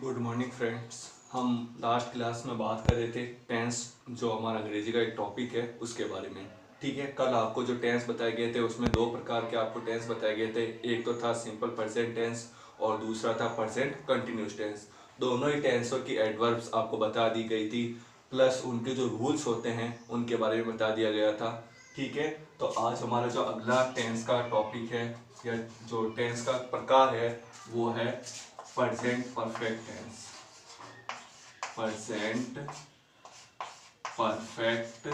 Good morning friends. हम last class में बात कर रहे थे टेंस, जो हमारा अंग्रेजी का एक टॉपिक है उसके बारे में। ठीक है, कल आपको जो टेंस बताए गए थे उसमें दो प्रकार के आपको टेंस बताए गए थे। एक तो था सिंपल प्रेजेंट टेंस और दूसरा था प्रेजेंट कंटिन्यूस टेंस। दोनों ही टेंसों की एडवर्ब्स आपको बता दी गई थी, प्लस उनके जो रूल्स होते हैं उनके बारे में बता दिया गया था। ठीक है, तो आज हमारा जो अगला टेंस का टॉपिक है या जो टेंस का प्रकार है वो है present perfect tense. Present perfect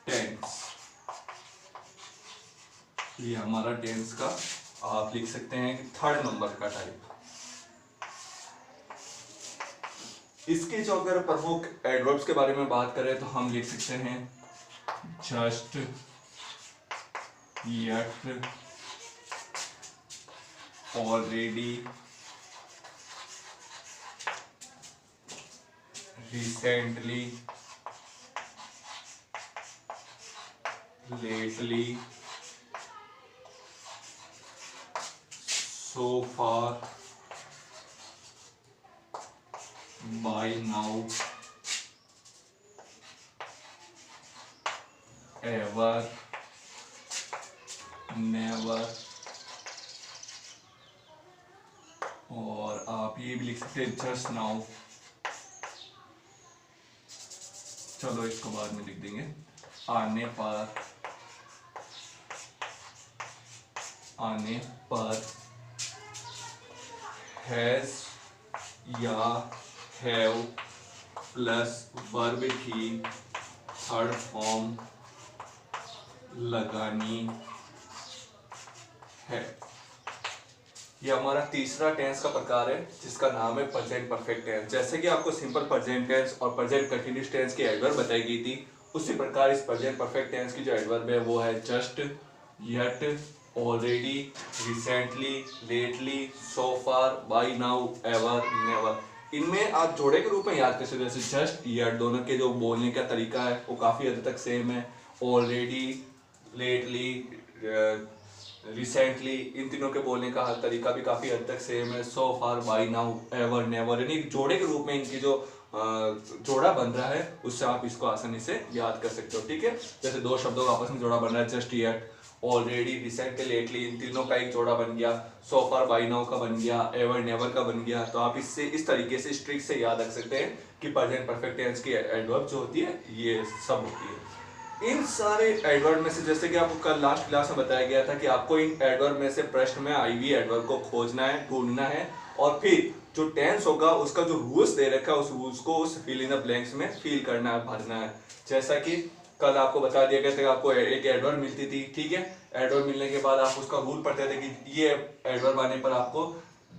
tense, ये हमारा टेंस का आप लिख सकते हैं कि थर्ड नंबर का टाइप। इसके जो अगर प्रमुख एडवर्ब्स के बारे में बात करें तो हम लिख सकते हैं just, yet, already, recently, lately, so far, by now, ever, never, और आप ये भी लिख सकते हैं जस्ट नाउ। चलो इसको बाद में लिख देंगे। आने पर, आने पर, हैज या हैव प्लस वर्ब की थर्ड फॉर्म लगानी है। यह हमारा तीसरा टेंस का प्रकार है जिसका नाम है प्रेजेंट परफेक्ट टेंस। जैसे कि आपको सिंपल प्रेजेंट टेंस और प्रेजेंट कंटिन्यूस टेंस की एडवर्ब बताई गई थी, उसी प्रकार इस प्रेजेंट परफेक्ट टेंस की जो एडवर्ब है वो है just, yet, already, recently, lately, so far, by now, ever, never. इनमें आप जोड़े के रूप में याद कर सकते हैं। जैसे जस्ट, येट, दोनों के जो बोलने का तरीका है वो काफी हद तक सेम है। ऑलरेडी, लेटली, रिसेंटली, इन तीनों के बोलने का तरीका भी काफी हद तक सेम है। सो far, by now, ever, never, यानी जोड़े के रूप में इनकी जो जोड़ा बन रहा है उससे आप इसको आसानी से याद कर सकते हो। ठीक है, जैसे दो शब्दों का आपस में जोड़ा बन रहा है, just, yet, already, recently, lately, इन तीनों का एक जोड़ा बन गया। सो फार, बाय नाउ का बन गया, एवर, नेवर का बन गया। तो आप इससे इस तरीके से ट्रिक से याद रख सकते हैं कि प्रेजेंट परफेक्ट टेंस की एडवर्ब जो होती है ये सब होती है। इन सारे एडवर्ब में से, जैसे कि आपको कल लास्ट क्लास में बताया गया था कि आपको इन एडवर्ब में से प्रश्न में आई हुई एडवर्ब को खोजना है, ढूंढना है, और फिर जो टेंस होगा उसका जो रूल्स दे रखा है उस रूल्स को उस फिल इन द ब्लैंक्स में फिल करना है, भरना है। जैसा कि कल आपको बता दिया गया था कि आपको एक एडवर्ब मिलती थी। ठीक है, एडवर्ब मिलने के बाद आप उसका रूल पढ़ते थे कि ये एडवर्ब आने पर आपको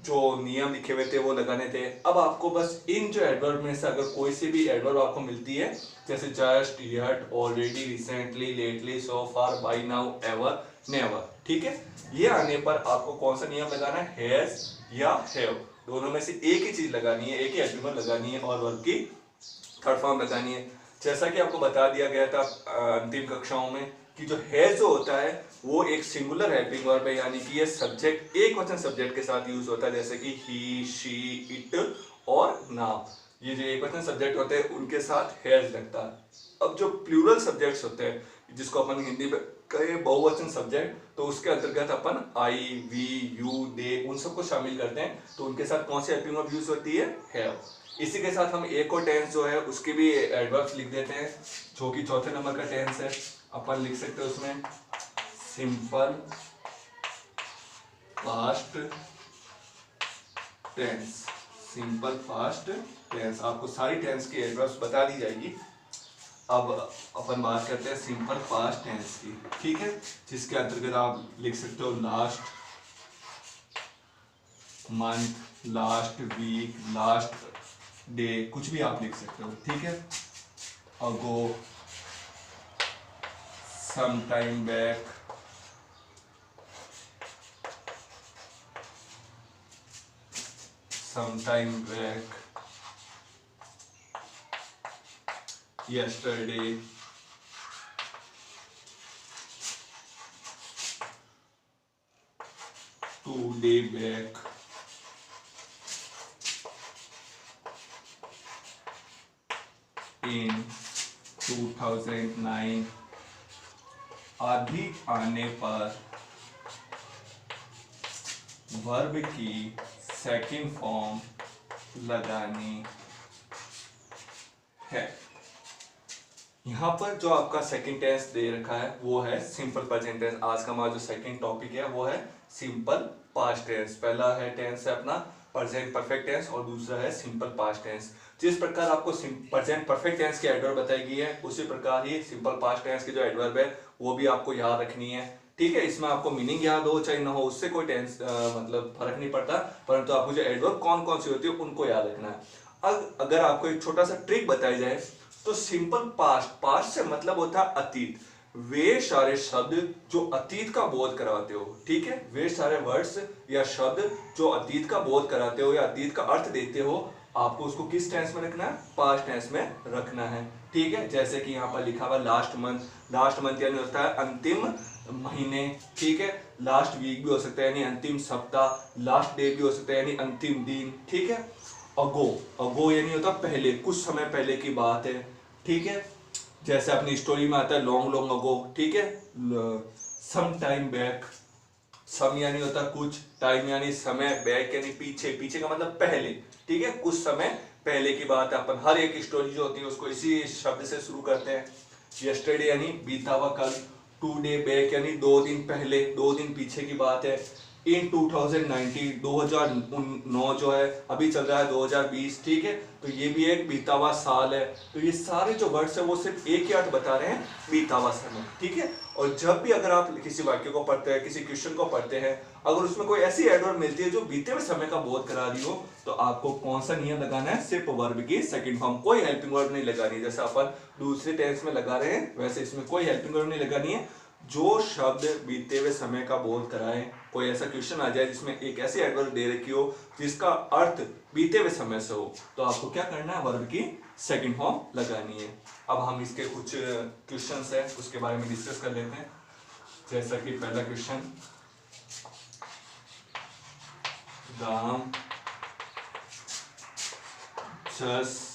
जो नियम लिखे हुए थे वो लगाने थे। अब आपको बस इन जो एडवर्ब में से अगर कोई सी भी एडवर्ब आपको मिलती है, जैसे just, yet, already, recently, lately, so far, by now, ever, never, ठीक है, ये आने पर आपको कौन सा नियम लगाना है, हैज या हैव, दोनों में से एक ही चीज लगानी है, एक ही एडवर्ब लगानी है और वर्ब की थर्ड फॉर्म लगानी है। जैसा कि आपको बता दिया गया था अंतिम कक्षाओं में कि जो है जो होता है वो एक सिंगुलर हेल्पिंग वर्ब है, यानी कि ये सब्जेक्ट एक वचन सब्जेक्ट के साथ यूज होता है, जैसे कि ही, शी, इट और नाउ। ये जो एक वचन सब्जेक्ट होते हैं उनके साथ हैज लगता है। अब जो प्लूरल सब्जेक्ट्स होते हैं जिसको अपन हिंदी में कहे बहुवचन सब्जेक्ट, तो उसके अंतर्गत अपन आई, वी, यू, दे उन सबको शामिल करते हैं। तो उनके साथ कौन सी हेल्पिंग वर्ब यूज होती है, हैव। इसी के साथ हम एक और टेंस जो है उसके भी एडवर्ब्स लिख देते हैं, जो कि चौथे नंबर का टेंस है। अपन लिख सकते हैं उसमें simple past tense. Simple past tense, आपको सारी टेंस की एडवर्ब्स बता दी जाएगी। अब अपन बात करते हैं सिंपल फास्ट टेंस की। ठीक है, जिसके अंतर्गत आप लिख सकते हो last month, last week, last day, कुछ भी आप लिख सकते हो। ठीक है, ago, some time back, some time back, yesterday, 2 day back, in 2009 अभी आने पर वर्ब की सेकंड फॉर्म लगानी है। यहां पर जो आपका सेकंड टेंस दे रखा है वो है सिंपल प्रेजेंट टेंस। आज का हमारा जो सेकंड टॉपिक है वो है सिंपल पास्ट टेंस। पहला है टेंस है अपना प्रेजेंट परफेक्ट टेंस और दूसरा है सिंपल पास्ट टेंस। जिस प्रकार आपको प्रेजेंट परफेक्ट टेंस की एडवर्ब बताई गई है उसी प्रकार ही सिंपल पास्ट टेंस की जो एडवर्ब है वो भी आपको याद रखनी है। ठीक है, इसमें आपको मीनिंग याद हो चाहे ना हो उससे कोई टेंस मतलब फर्क नहीं पड़ता, परंतु आपको जो एडवर्ब कौन कौन सी होती है उनको याद रखना है। अगर आपको एक छोटा सा ट्रिक बताई जाए तो सिंपल पास्ट से मतलब होता है अतीत। वे सारे शब्द जो अतीत का बोध कराते हो, ठीक है, वे सारे वर्ड्स या शब्द जो अतीत का बोध कराते हो या अतीत का अर्थ देते हो, आपको उसको किस टेंस में रखना है? पास्ट टेंस में रखना है। ठीक है, जैसे कि यहाँ पर लिखा हुआ लास्ट मंथ यानी होता है अंतिम महीने। ठीक है, लास्ट वीक भी हो सकता है यानी अंतिम सप्ताह, लास्ट डे भी हो सकता है यानी अंतिम दिन। ठीक है, अगो यानी होता पहले, कुछ समय पहले की बात है। ठीक है, जैसे अपनी स्टोरी में आता है लॉन्ग अगो। ठीक है, सम टाइम बैक, सम यानी होता कुछ, टाइम यानी समय, बैक यानी पीछे, पीछे का मतलब पहले। ठीक है, कुछ समय पहले की बात है। अपन हर एक स्टोरी जो होती है उसको इसी शब्द से शुरू करते हैं। यस्टरडे यानी बीता हुआ कल, टू डे बैक यानी 2 दिन पहले, 2 दिन पीछे की बात है। इन 2019 2009 जो है अभी चल रहा है 2020। ठीक है, तो ये भी एक बीता हुआ साल है। तो ये सारे जो वर्ड्स है वो सिर्फ एक ही अर्थ बता रहे हैं, बीता हुआ समय। ठीक है, और जब भी अगर आप किसी वाक्य को पढ़ते हैं, किसी क्वेश्चन को पढ़ते हैं, अगर उसमें कोई ऐसी एडवर्ब मिलती है जो बीते हुए समय का बोध करा रही हो, तो आपको कौन सा नियम लगाना है? सिर्फ वर्ब की सेकंड फॉर्म, कोई हेल्पिंग वर्ब नहीं लगानी। जैसे अपन दूसरे टेंस में लगा रहे हैं वैसे इसमें कोई हेल्पिंग वर्ब नहीं लगानी है। जो शब्द बीते हुए समय का बोध कराए, कोई ऐसा क्वेश्चन आ जाए जिसमें एक ऐसी एडवर्ब दे रखी हो जिसका अर्थ बीते हुए समय से हो, तो आपको क्या करना है? वर्ब की सेकंड फॉर्म लगानी है। अब हम इसके कुछ क्वेश्चंस हैं उसके बारे में डिस्कस कर लेते हैं। जैसा कि पहला question, Ram just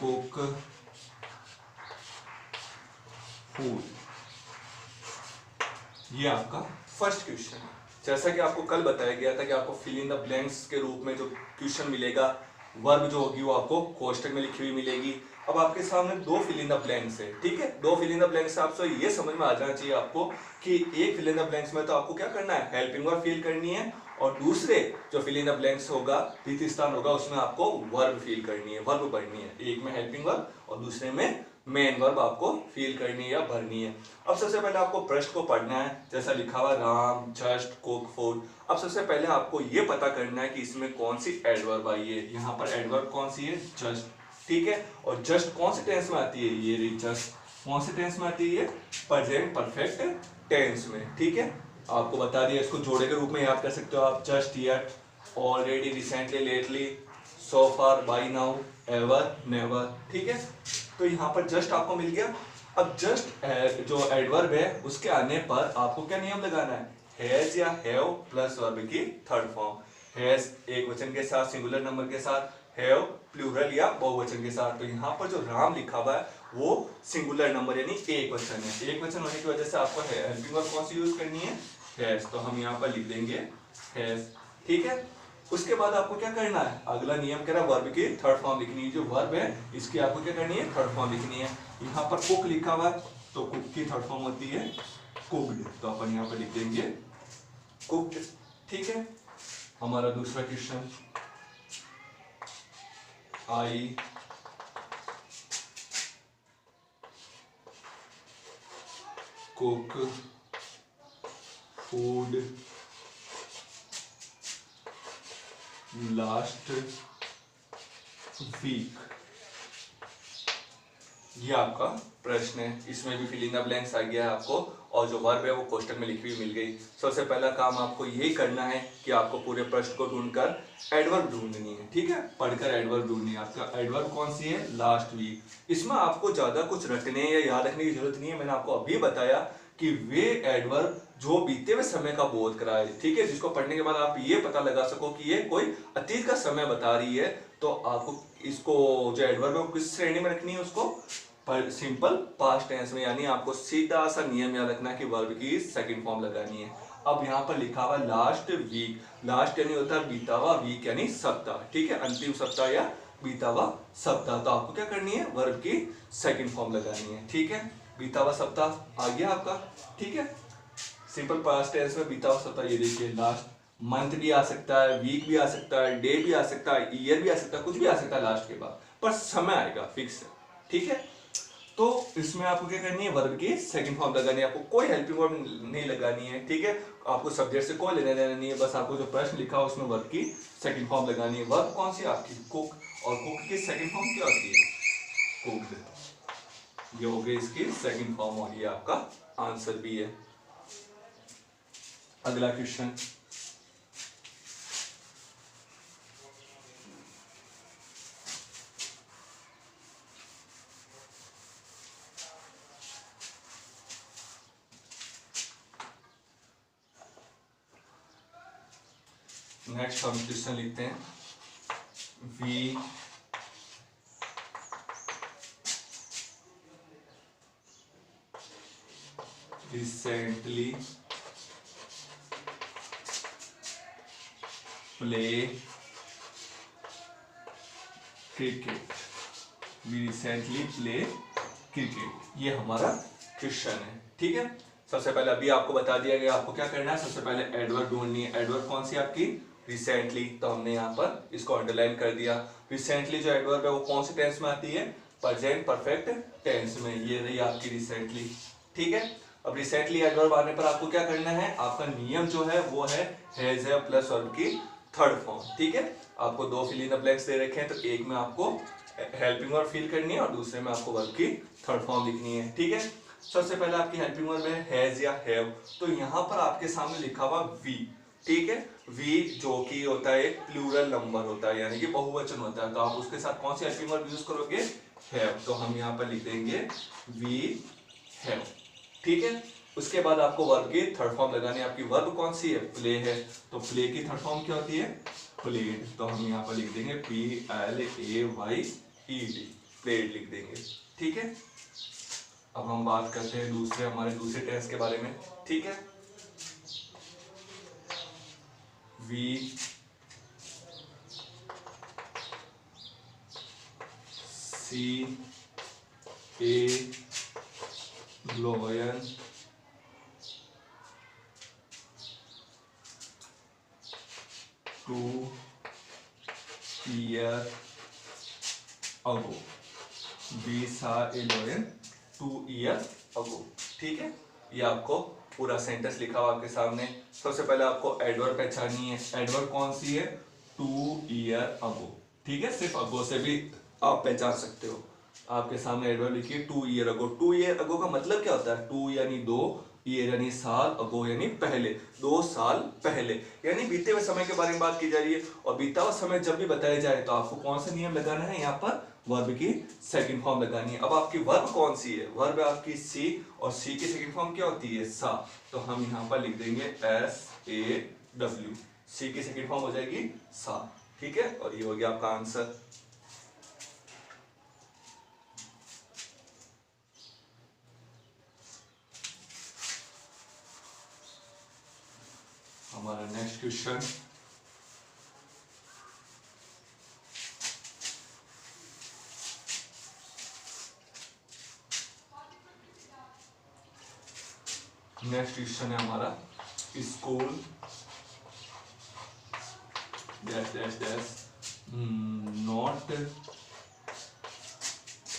cook food, ये आपका फर्स्ट क्वेश्चन है। जैसा कि आपको कल बताया गया था कि आपको फिल इन द ब्लैंक्स के रूप में जो क्वेश्चन मिलेगा, वर्ब जो होगी वो आपको कोष्टक में लिखी हुई मिलेगी। अब आपके सामने 2 फिल इन द ब्लैंक्स है। ठीक है, 2 फिल इन द ब्लैंक्स से आपसे ये समझ में आ जाना चाहिए आपको कि एक फिल इन द ब्लैंक्स में तो आपको क्या करना है? हेल्पिंग वर्ब फिल करनी है, और दूसरे जो फिल इन द ब्लैंक्स होगा, द्वितीय स्थान होगा, उसमें आपको वर्ब फिल करनी है, वर्ब भरनी है। एक में हेल्पिंग वर्ब और दूसरे में मेन वर्ब आपको फील करनी है या भरनी है। अब सबसे पहले आपको प्रश्न को पढ़ना है। जैसा लिखा हुआ राम जस्ट कुक फूड। अब सबसे पहले आपको ये पता करना है कि इसमें कौन सी एडवर्ब आई है। यहाँ पर एडवर्ब कौन सी है? जस्ट। ठीक है, और जस्ट कौन से टेंस में आती है? ये रही जस्ट। कौन से टेंस में आती है? प्रेजेंट परफेक्ट टेंस में। ठीक है, आपको बता दिया, इसको जोड़े के रूप में याद कर सकते हो आप। Just, yet, already, recently, lately, so far, by now, ever, never. ठीक है, तो यहाँ पर जस्ट आपको मिल गया। अब जस्ट जो एडवर्ब है उसके आने पर आपको क्या नियम लगाना है? हैज या हैव प्लस वर्ब की थर्ड फॉर्म। हैज एक वचन के साथ, सिंगुलर नंबर के साथ, हैव प्लूरल या बहुवचन के साथ। तो यहाँ पर जो राम लिखा हुआ है वो सिंगुलर नंबर यानी एक वचन है। एक वचन होने की वजह से आपको हेल्पिंग वर्ब कौन सी यूज करनी है? हैज। तो हम यहाँ पर लिख देंगे हैज। ठीक है, उसके बाद आपको क्या करना है? अगला नियम कह रहा है वर्ब की थर्ड फॉर्म लिखनी है। जो वर्ब है इसकी आपको क्या करनी है? थर्ड फॉर्म लिखनी है। यहाँ पर कुक लिखा हुआ है तो कुक की थर्ड फॉर्म होती है कुक्ड, तो अपन यहाँ पर लिख देंगे कुक्ड। ठीक है, हमारा दूसरा question, I cook food last week, ये आपका प्रश्न है। इसमें भी फिल इन द ब्लैंक्स आ गया है आपको, और जो वर्ब है वो कोष्टक में लिखी हुई मिल गई। सबसे पहला काम आपको यही करना है कि आपको पूरे प्रश्न को ढूंढकर एडवर्ब ढूंढनी है। ठीक है, पढ़कर एडवर्ब ढूंढनी है। आपका एडवर्ब कौन सी है? Last week. इसमें आपको ज्यादा कुछ रटने या याद रखने की जरूरत नहीं है। मैंने आपको अभी बताया कि वे एडवर्ब जो बीते हुए समय का बोध कराए, ठीक है, जिसको पढ़ने के बाद आप ये पता लगा सको कि ये कोई अतीत का समय बता रही है, तो आपको इसको जो एडवर्ब है वो किस श्रेणी में रखनी है, उसको पर सिंपल पास्ट टेंस में, यानी आपको सीधा सा नियम याद रखना है कि वर्ब की सेकंड फॉर्म लगानी है। अब यहाँ पर लिखा हुआ लास्ट वीक, लास्ट यानी होता है बीता हुआ, वीक यानी सप्ताह, ठीक है, अंतिम सप्ताह या बीता हुआ सप्ताह। तो आपको क्या करनी है, वर्ब की सेकंड फॉर्म लगानी है, ठीक है। बीता हुआ सप्ताह आ गया आपका, ठीक है। सिंपल पास्ट टेंस में बीता हुआ सप्ताह, ये देखिए लास्ट, मंथ भी आ सकता है, वीक भी आ सकता है, डे भी आ सकता है, ईयर भी आ सकता है, कुछ भी आ सकता है लास्ट के बाद, पर समय आएगा फिक्स, ठीक है। तो इसमें आपको क्या करनी है, वर्ब की सेकंड फॉर्म लगानी है, आपको कोई हेल्पिंग वर्ब नहीं लगानी है, ठीक है। आपको सब्जेक्ट से कोई लेना देना नहीं है, बस आपको जो प्रश्न लिखा है उसमें वर्ब की सेकंड फॉर्म लगानी है। वर्ब कौन सी आपकी, कुक, और कुक की सेकंड फॉर्म क्या होती है, कुक्ड। ये हो गई इसकी सेकंड फॉर्म, और ये आपका आंसर भी है। अगला क्वेश्चन, नेक्स्ट हम क्वेश्चन लिखते हैं, we recently play cricket, we recently play cricket, ये हमारा क्वेश्चन है, ठीक है। सबसे पहले अभी आपको बता दिया गया आपको क्या करना है, सबसे पहले एडवर्ब ढूंढनी है। एडवर्ब कौन सी आपकी, रिसेंटली, तो हमने यहाँ पर इसको अंडरलाइन कर दिया। रिसेंटली जो एडवर्ब है वो कौन से टेंस में आती है, प्रेजेंट परफेक्ट टेंस में, ये रही आपकी रिसेंटली, ठीक है। अब रिसेंटली एडवर्ब आने पर आपको क्या करना है, आपका नियम जो है वो है हैज है प्लस वर्ब की थर्ड फॉर्म, ठीक है। आपको दो फिल इन द ब्लैंक्स दे रखे हैं, तो एक में आपको हेल्पिंग वर्ब फिल करनी है और दूसरे में आपको वर्ब की थर्ड फॉर्म लिखनी है, ठीक है। सबसे पहले आपकी हेल्पिंग वर्ब है हैज या हैव, तो यहाँ पर आपके सामने लिखा हुआ वी, ठीक है। वी जो कि होता है एक प्लूरल नंबर होता है, यानी कि बहुवचन होता है, तो आप उसके साथ कौन सी हेल्पिंग वर्ब यूज करोगे, हैव, तो हम यहाँ पर लिख देंगे वी हैव, ठीक है। उसके बाद आपको वर्ब की थर्ड फॉर्म लगानी है। आपकी वर्ब कौन सी है, प्ले है, तो प्ले की थर्ड फॉर्म क्या होती है, प्लेड, तो हम यहाँ पर लिख देंगे PLAYED, प्लेड लिख देंगे, ठीक है। अब हम बात करते हैं हमारे दूसरे टेंस के बारे में, ठीक है। We see a lion two year ago, we saw a लोयन 2 year ago, ठीक है। ये आपको पूरा सेंटेंस लिखा हुआ आपके सामने। सबसे पहले आपको एडवर्ब पहचाननी है। एडवर्ब कौन सी है, 2 ईयर अगो, ठीक है। सिर्फ अगो से भी आप पहचान सकते हो। आपके सामने एडवर्ब लिखिए 2 ईयर अगो। 2 ईयर अगो का मतलब क्या होता है, 2 यानी 2, ईयर यानी साल, अगो यानी पहले, 2 साल पहले, यानी बीते हुए समय के बारे में बात की जा रही है। और बीता हुआ समय जब भी बताया जाए तो आपको कौन सा नियम लगाना है, यहाँ पर वर्ब की सेकंड फॉर्म लगानी है। अब आपकी वर्ब कौन सी है, वर्ब है आपकी सी, और सी की सेकंड फॉर्म क्या होती है, सा, तो हम यहाँ पर लिख देंगे SAW, सी की सेकंड फॉर्म हो जाएगी सा, ठीक है। और ये हो गया आपका आंसर। हमारा नेक्स्ट क्वेश्चन, है हमारा, school dash dash dash not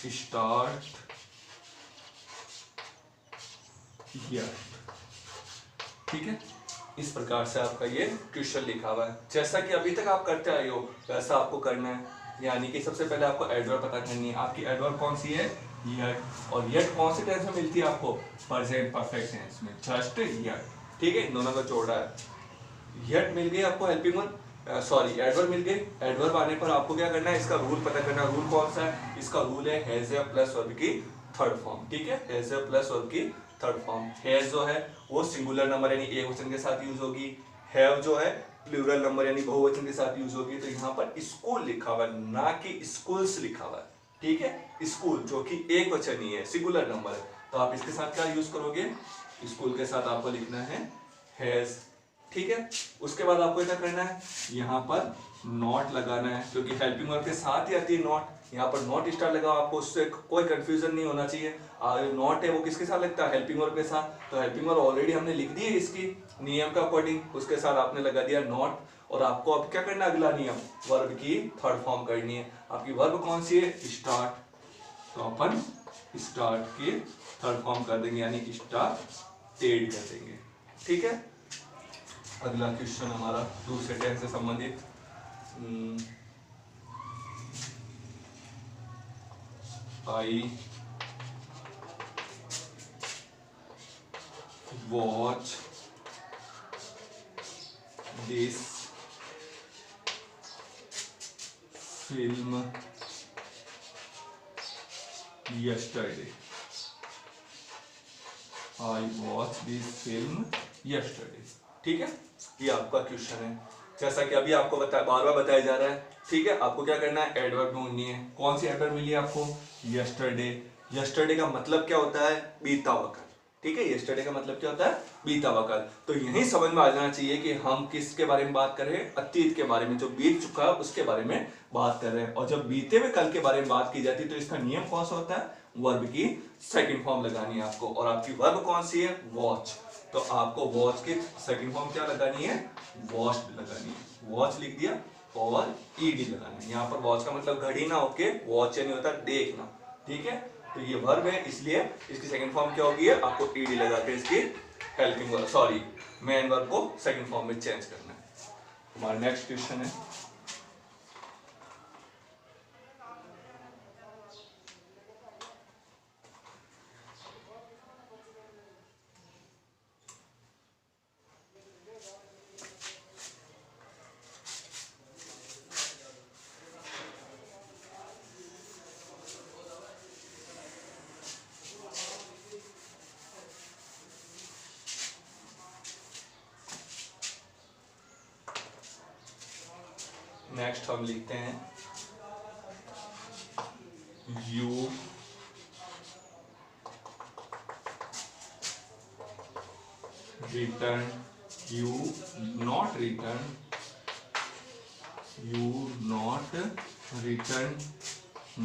start here, ठीक है। इस प्रकार से आपका ये क्वेश्चन लिखा हुआ है। जैसा कि अभी तक आप करते आए हो वैसा आपको करना है, यानी कि सबसे पहले आपको एडवर्ब पता करनी है। आपकी एडवर्ब कौन सी है, येट, और येट कौन से टेंस में मिलती है आपको, प्रेजेंट परफेक्ट टेंस में, जस्ट येट, ठीक है। इन दोनों का जोड़ा है। येट मिल गई आपको हेल्पिंग वर्ब, सॉरी एडवर्ब मिल गई। एडवर्ब आने पर आपको क्या करना है, इसका रूल पता करना है। रूल कौन सा है, इसका रूल है हैज प्लस वर्ब की थर्ड फॉर्म, ठीक है। हैज प्लस वर्ब की थर्ड फॉर्म। हैज जो है वो सिंगुलर नंबर यानी एक वचन के साथ यूज होगी, हैव जो है प्लूरल नंबर यानी बहुवचन के साथ यूज होगी। तो यहाँ पर स्कूल लिखा हुआ है, ना कि स्कूल्स लिखा हुआ है, ठीक है। स्कूल जो कि एक वचन ही है, सिंगुलर नंबर है, तो आप इसके साथ क्या यूज करोगे, स्कूल के साथ आपको लिखना है हैज, ठीक है। उसके बाद आपको क्या करना है, यहाँ पर नॉट लगाना है, क्योंकि हेल्पिंग वर्ब के साथ ही आती है नॉट। यहाँ पर नॉट स्टार लगा, आपको उससे कोई कंफ्यूजन नहीं होना चाहिए। नॉट है वो किसके साथ लगता है, हेल्पिंग वर्ब के साथ। तो हेल्पिंग वर्ब ऑलरेडी हमने लिख दी है इसकी नियम के अकॉर्डिंग, उसके साथ आपने लगा दिया नॉट। और आपको अब क्या करना है, अगला नियम वर्ब की थर्ड फॉर्म करनी है। आपकी वर्ब कौन सी है, स्टार्ट, तो अपन स्टार्ट की थर्ड फॉर्म कर देंगे यानी स्टार्टेड कर देंगे, ठीक है। अगला क्वेश्चन हमारा दूसरे टेंस से संबंधित, I watch this film yesterday, I watched this film yesterday, ठीक है। ये आपका क्वेश्चन है, जैसा कि अभी आपको बार बार बताया जा रहा है, ठीक है। आपको क्या करना है, एडवर्ब ढूंढनी है। कौन सी एडवर्ब मिली है आपको, yesterday। yesterday का मतलब क्या होता है, बीता हुआ कल, ठीक है। yesterday का मतलब क्या होता है, बीता हुआ कल। तो यही समझ में आ जाना चाहिए कि हम किसके बारे में बात कर रहे हैं, अतीत के बारे में, जो बीत चुका है उसके बारे में बात कर रहे हैं। और जब बीते हुए कल के बारे में बात की जाती है तो इसका नियम कौन सा होता है, वर्ब की सेकंड फॉर्म लगानी है आपको। और आपकी वर्ब कौन सी है, वॉच, तो आपको वॉच की सेकंड फॉर्म क्या लगानी है, वॉच्ड लगानी है। वॉच लिख दिया और ईडी लगाना है। यहाँ पर वॉच का मतलब घड़ी ना होके वॉच यानी होता है देखना, ठीक है। तो ये वर्ब है, इसलिए इसकी सेकंड फॉर्म क्या होगी, आपको ईडी लगा के इसकी helping verb, sorry main verb को सेकंड फॉर्म में चेंज करना है। हमारा नेक्स्ट क्वेश्चन है, नेक्स्ट हम लिखते हैं you return, you not return, you not return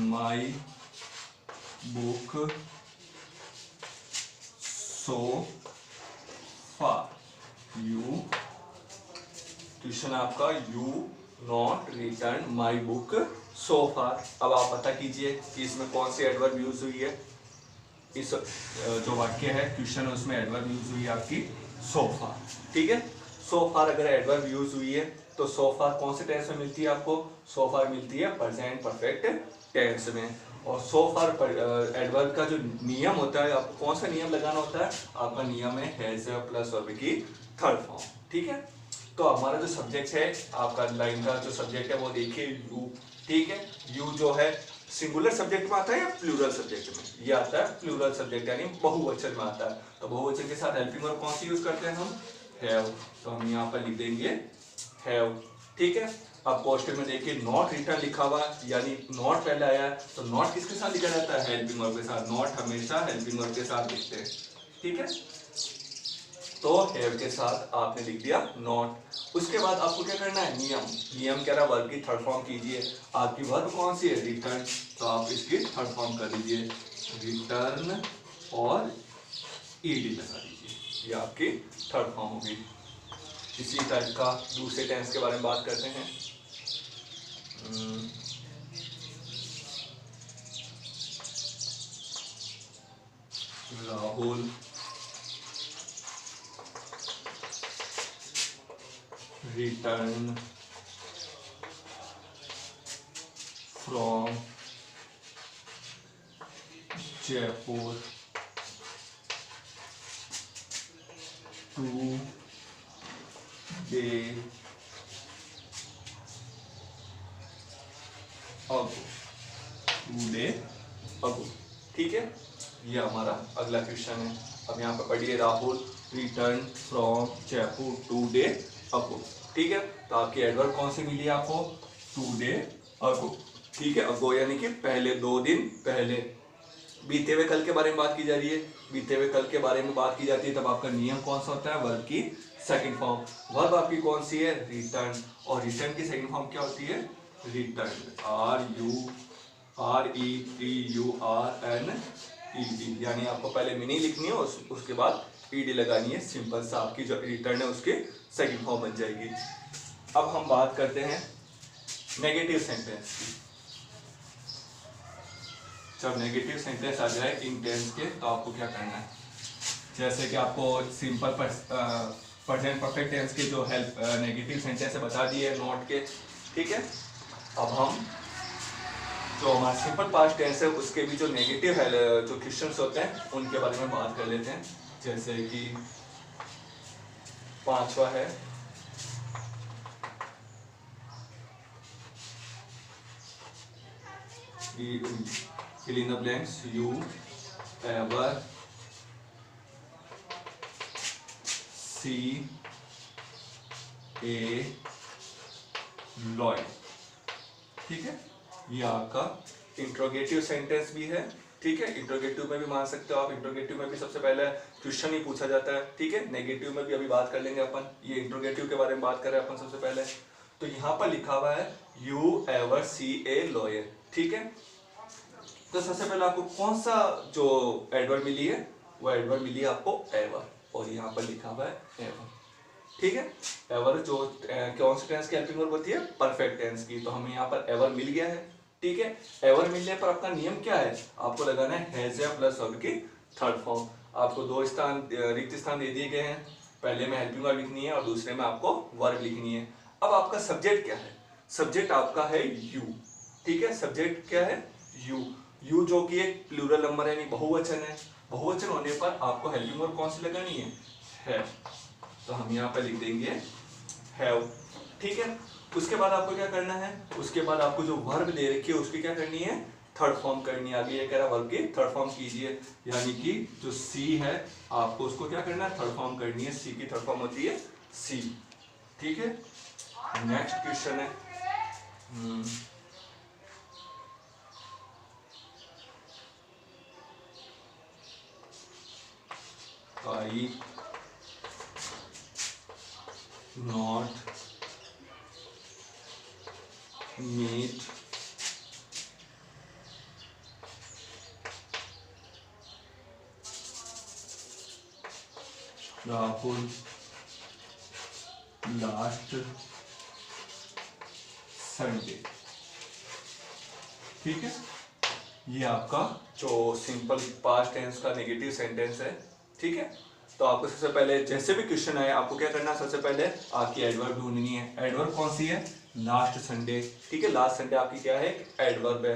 my book so far. You question आपका, you not return my book so far. अब आप पता कीजिए कि इसमें कौन सी एडवर्ब यूज हुई है। इस जो वाक्य है क्वेश्चन है उसमें एडवर्ब यूज हुई है आपकी सो फार, ठीक है। सो फार अगर एडवर्ब यूज हुई है तो सो फार कौन से टेंस में मिलती है आपको, सो फार मिलती है प्रेजेंट परफेक्ट टेंस में। और सो फार एडवर्ब का जो नियम होता है, आपको कौन सा नियम लगाना होता है, आपका नियम है हैज प्लस वर्ब की थर्ड फॉर्म, ठीक है। तो हमारा जो सब्जेक्ट है, आपका लाइन का जो सब्जेक्ट है वो देखिए यू, ठीक है। यू जो है सिंगुलर सब्जेक्ट में आता है या प्लूरल सब्जेक्ट में, ये आता है प्लूरल सब्जेक्ट यानी बहुवचन में आता है। तो बहुवचन के साथ हेल्पिंग वर्ब कौन सी यूज करते हैं हम, हैव, तो हम यहाँ पर लिख देंगे हैव, ठीक है। अब क्वेश्चन में देखिए नॉट रिटर्न लिखा हुआ यानी नॉट पहले आया है, तो नॉट किसके साथ लिखा जाता है, हेल्पिंग वर्ब के साथ। नॉट हमेशा हेल्पिंग वर्ब के साथ लिखते हैं, ठीक है। तो हैव के साथ आपने लिख दिया नॉट। उसके बाद आपको क्या करना है, नियम, नियम कह रहा है वर्ब की थर्ड फॉर्म कीजिए। आपकी वर्ब कौन सी है, रिटर्न, तो आप इसकी थर्ड फॉर्म कर दीजिए रिटर्न और ईडी लगा दीजिए, ये आपकी थर्ड फॉर्म होगी। इसी टाइप का दूसरे टेंस के बारे में बात करते हैं। Rahul return from Jaipur two day ago, ठीक है। ये हमारा अगला क्वेश्चन है। अब यहाँ पे पढ़िए Rahul return from Jaipur 2 day ago. ठीक है, तो आपकी एडवर्ब कौन सी मिली है आपको? 2 डे अगो। ठीक है, अगो यानी कि पहले, 2 दिन पहले। बीते हुए कल के बारे में बात की जा रही है, बीते हुए कल के बारे में बात की जाती है, तब आपका नियम कौन सा होता है? वर्ब की सेकंड फॉर्म। वर्ब आपकी कौन सी है? रिटर्न। और रिटर्न की सेकंड फॉर्म क्या होती है? रिटर्न। RUTURNED, यानी आपको पहले मीनिंग लिखनी है, उसके बाद ईडी लगानी है। सिंपल सा आपकी जो रिटर्न है उसकी सेकंड फॉर्म बन जाएगी। अब हम बात करते हैं नेगेटिव सेंटेंस की। जब नेगेटिव सेंटेंस आ जाए इन टेंस के, तो आपको क्या करना है? जैसे कि आपको सिंपल प्रेजेंट परफेक्ट टेंस के जो हेल्प नेगेटिव सेंटेंस बता दिए नोट के। ठीक है, अब हम जो हमारा सिंपल पास्ट टेंस है उसके भी जो नेगेटिव है, जो क्वेश्चंस होते हैं उनके बारे में बात कर लेते हैं। जैसे कि 5वां है, fill in the blanks, you ever see a lawyer? ठीक है, ये आपका इंट्रोगेटिव सेंटेंस भी है। ठीक है, इंट्रोगेटिव में भी मान सकते हो आप। इंट्रोगेटिव में भी सबसे पहले क्वेश्चन ही पूछा जाता है। ठीक है, नेगेटिव में भी अभी बात कर लेंगे अपन। ये इंट्रोगेटिव के बारे में बात कर रहे हैं अपन सबसे पहले। तो यहाँ पर लिखा हुआ है you ever see a lawyer. ठीक है, तो सबसे पहले आपको कौन सा जो एडवर्ब मिली है? वो एडवर्ब मिली है आपको एवर, और यहाँ पर लिखा हुआ है एवर। ठीक है, एवर जो कौन से टेंस की हेल्पिंग वर्ब होती है? परफेक्ट टेंस की। तो हमें यहाँ पर एवर मिल गया है। ठीक है, एवर मिलने पर आपका नियम क्या है? आपको लगाना है हैज या प्लस वर्ब की थर्ड फॉर्म। आपको 2 स्थान रिक्त स्थान दे दिए गए हैं। पहले में हेल्पिंग वर्ब लिखनी है और दूसरे में आपको वर्ब लिखनी है। अब आपका सब्जेक्ट क्या है? सब्जेक्ट आपका है यू। ठीक है, सब्जेक्ट क्या है? यू। यू जो कि एक प्लूरल नंबर है, यानी बहुवचन है। बहुवचन होने पर आपको हेल्पिंग वर्ब कौन सी लगानी है? हैव। तो हम यहाँ पर लिख देंगे हैव। ठीक है, उसके बाद आपको क्या करना है? उसके बाद आपको जो वर्ब दे रखी है उसकी क्या करनी है? थर्ड फॉर्म करनी है। आगे ये कह रहा है वर्ब की थर्ड फॉर्म कीजिए, यानी कि जो सी है आपको उसको क्या करना है? थर्ड फॉर्म करनी है। सी की थर्ड फॉर्म होती है सी। ठीक है, नेक्स्ट क्वेश्चन है I not meet Rahul last Sunday। ठीक है, ये आपका जो सिंपल पास्ट टेंस का नेगेटिव सेंटेंस है। ठीक है, तो आपको सबसे पहले जैसे भी क्वेश्चन आए आपको क्या करना है? सबसे पहले आपकी एडवर्ब ढूंढनी है। एडवर्ब कौन सी है? Last Sunday. ठीक है, लास्ट संडे आपकी क्या है? एडवर्ब है।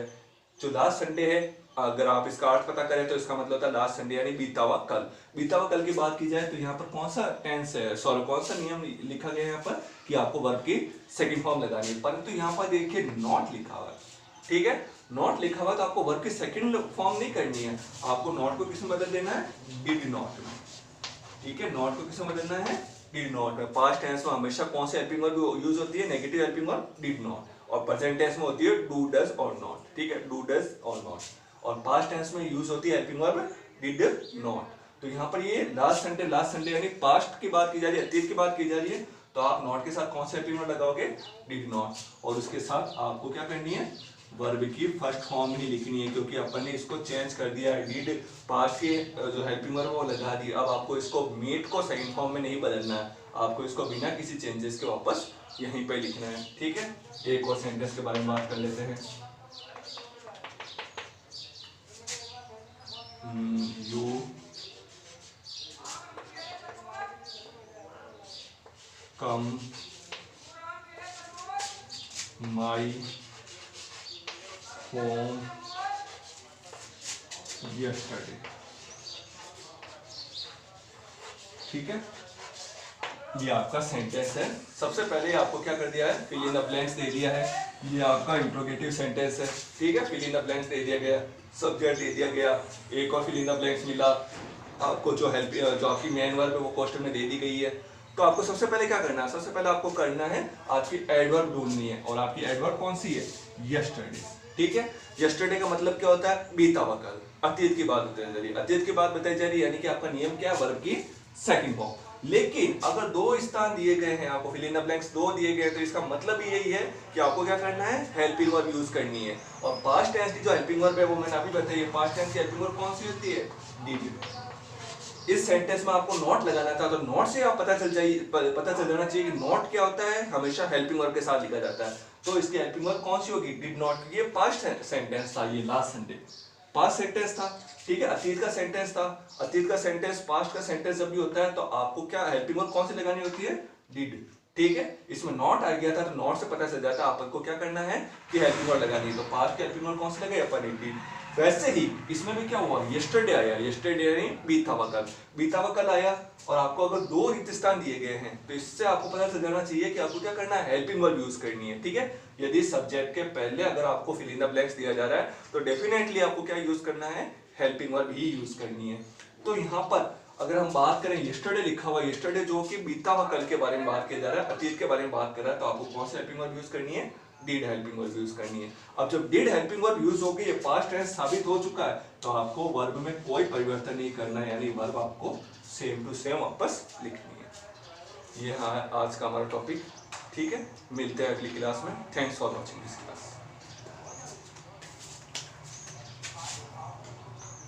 जो लास्ट संडे है, अगर आप इसका अर्थ पता करें तो इसका मतलब होता है लास्ट संडे यानी बीता हुआ कल। बीता हुआ कल की बात की जाए तो यहाँ पर कौन सा टेंस है, सॉरी कौन सा नियम लिखा गया है यहाँ पर कि आपको वर्ब की सेकंड फॉर्म लगानी है, परंतु यहाँ पर देखिए नॉट लिखा हुआ है। ठीक है, नॉट लिखा हुआ तो आपको वर्ब की सेकंड फॉर्म नहीं करनी है, आपको नॉट को किसमें बदल देना है? डिड नॉट में। ठीक है, नॉट को किसमें बदलना है? डिड नॉट में। पास्ट टेंस में हमेशा कौन सी हेल्पिंग वर्ब यूज होती है? Negative helping verb did not. और प्रेजेंट टेंस में होती है डू डज और नॉट। ठीक है, डू डज और नॉट। और पास्ट टेंस में यूज होती है हेल्पिंग वर्ब डिड नॉट। तो यहाँ पर ये लास्ट संडे यानी पास्ट की बात की जा रही है, अतीत की बात की जा रही है, तो आप नॉट के साथ कौन सा हेल्पिंग वर्ब लगाओगे? Did not. और उसके साथ आपको क्या करनी है? वर्ब की फर्स्ट फॉर्म ही लिखनी है, क्योंकि अपन ने इसको चेंज कर दिया है। डिड पास्ट के जो हेल्पिंग वर्ब वो लगा दी। अब आपको इसको मीट को सेकंड फॉर्म में नहीं बदलना है, आपको इसको बिना किसी चेंजेस के वापस यहीं पे लिखना है। ठीक है, एक और सेंटेंस के बारे में बात कर लेते हैं। You come my home yesterday. ठीक है, ये आपका सेंटेंस है। सबसे पहले आपको क्या कर दिया है? फिल इन द ब्लैंक्स दे दिया है। ये आपका इंट्रोगेटिव सेंटेंस है। ठीक है, फिल इन द ब्लैंक्स दे दिया गया, सब्जेक्ट दे दिया गया, एक और फिल इन द ब्लैंक्स मिला, आपको जो हेल्प जो आपकी मेन वर्ब है वो क्वेश्चन में दे दी गई है। तो आपको सबसे पहले क्या करना है, सबसे पहले आपको करना है आपकी एडवर्ब ढूंढनी है, और आपकी एडवर्ब कौन सी है, यस्टरडे। ठीक है, यस्टरडे का मतलब क्या होता है, बीता हुआ कल, अतीत की बात बताई जा रही है, अतीत की बात बताई जा रही है, यानी कि आपका नियम क्या है, वर्ब की सेकंड फॉर्म। लेकिन अगर दो स्थान दिए गए हैं, आपको फिल इन द ब्लैंक्स दो दिए गए हैं, तो इसका मतलब यही है कि आपको क्या करना है, हेल्पिंग वर्ब यूज करनी है। और पास्ट टेंस की जो हेल्पिंग वर्ब है वो मैंने अभी बताई है, पास्ट टेंस की हेल्पिंग वर्ब कौन सी होती है, डिड। इस सेंटेंस में आपको नॉट लगाना था, तो नॉट से आप पता चल जाना चाहिए कि नॉट क्या होता है, हमेशा हेल्पिंग वर्ब के साथ लिखा जाता है। तो इसकी हेल्पिंग वर्ब कौन सी होगी, डिड नॉट। ये पास्ट सेंटेंस था, ये लास्ट संडे पास्ट सेंटेंस था। ठीक है, अतीत का सेंटेंस था। अतीत का सेंटेंस पास्ट का सेंटेंस जब भी होता है तो आपको क्या हेल्पिंग वर्ब कौन सी लगानी होती है, डिड। ठीक है, इसमें नॉट आ गया था तो नॉट से पता चल जाता है आपको क्या करना है कि हेल्पिंग वर्ब लगानी है। तो पास्ट की हेल्पिंग वर्ब कौन सी लगाई अपन, डिड। वैसे ही इसमें भी क्या हुआ, यस्टरडे आया, यस्टरडे यानी बीता हुआ कल, बीता हुआ कल आया। और आपको अगर दो रिक्त स्थान दिए गए हैं तो इससे आपको पता चल जाना चाहिए कि आपको क्या करना है, हेल्पिंग वर्ब यूज करनी है। ठीक है, यदि सब्जेक्ट के पहले अगर आपको फिल इन द ब्लैंक्स दिया जा रहा है तो डेफिनेटली आपको क्या यूज करना है, हेल्पिंग वर्ब ही यूज करनी है। तो यहाँ पर अगर हम बात करें, यस्टरडे लिखा हुआ, यस्टरडे जो कि बीता हुआ कल के बारे में बात किया जा रहा है, अतीत के बारे में बात कर रहा है, तो आपको कौन सी हेल्पिंग वर्ब यूज करनी है, डिड हेल्पिंग वर्ब यूज करनी है। अब जब डिड हेल्पिंग वर्ब यूज होगी, ये पास्ट टेंस साबित हो चुका है, तो आपको वर्ब में कोई परिवर्तन नहीं करना है, यानी वर्ब आपको सेम टू सेम वापस लिखनी है। ये हाँ आज का हमारा टॉपिक। ठीक है, मिलते हैं अगली क्लास में। Thanks for watching this class.